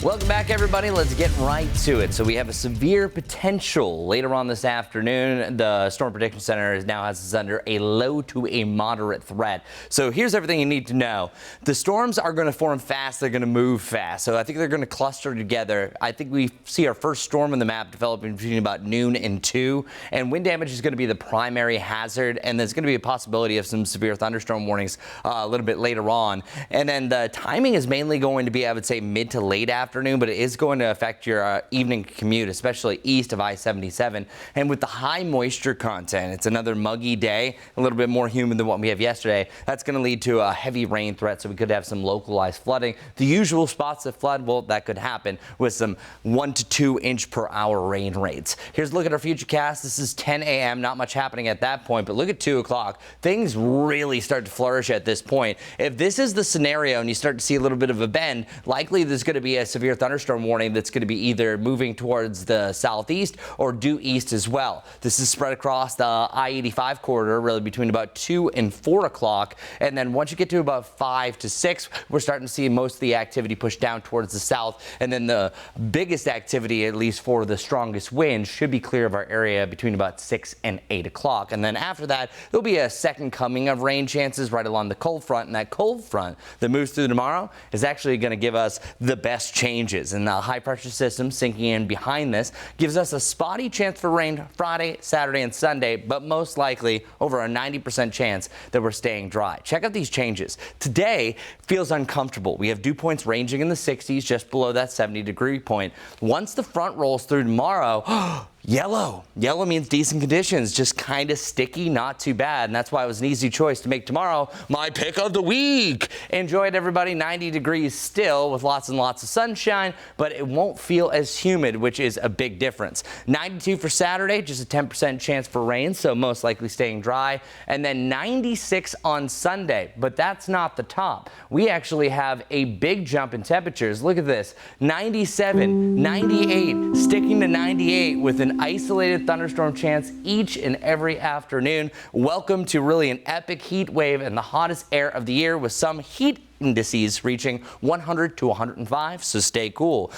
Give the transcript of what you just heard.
Welcome back, everybody. Let's get right to it. So we have a severe potential later on this afternoon. The Storm Prediction Center now has us under a low to a moderate threat. So here's everything you need to know. The storms are going to form fast. They're going to move fast. So I think they're going to cluster together. I think we see our first storm on the map developing between about noon and 2. And wind damage is going to be the primary hazard. And there's going to be a possibility of some severe thunderstorm warnings a little bit later on. And then the timing is mainly going to be, I would say, mid to late afternoon, but it is going to affect your evening commute, especially east of I-77. And with the high moisture content, it's another muggy day, a little bit more humid than what we have yesterday. That's going to lead to a heavy rain threat, so we could have some localized flooding. The usual spots that flood, well, that could happen with some 1 to 2 inch per hour rain rates. Here's a look at our futurecast. This is 10 a.m. Not much happening at that point, but look at 2 o'clock. Things really start to flourish at this point. If this is the scenario and you start to see a little bit of a bend, likely there's going to be a severe thunderstorm warning that's going to be either moving towards the southeast or due east as well. This is spread across the I-85 corridor, really between about 2 and 4 o'clock. And then once you get to about 5 to 6, we're starting to see most of the activity push down towards the south. And then the biggest activity, at least for the strongest winds, should be clear of our area between about 6 and 8 o'clock. And then after that, there'll be a second coming of rain chances right along the cold front. And that cold front that moves through tomorrow is actually going to give us the best changes. And the high pressure system sinking in behind this gives us a spotty chance for rain Friday, Saturday, and Sunday, but most likely over a 90% chance that we're staying dry. Check out these changes. Today feels uncomfortable. We have dew points ranging in the 60s, just below that 70-degree point. Once the front rolls through tomorrow, Yellow means decent conditions, just kind of sticky, not too bad. And that's why it was an easy choice to make tomorrow my pick of the week. Enjoy it, everybody. 90 degrees still with lots and lots of sunshine, but it won't feel as humid, which is a big difference. 92 for Saturday, just a 10% chance for rain, so most likely staying dry. And then 96 on Sunday, but that's not the top. We actually have a big jump in temperatures. Look at this, 97, 98, sticking to 98 with an isolated thunderstorm chance each and every afternoon. Welcome to really an epic heat wave and the hottest air of the year, with some heat indices reaching 100 to 105, so stay cool.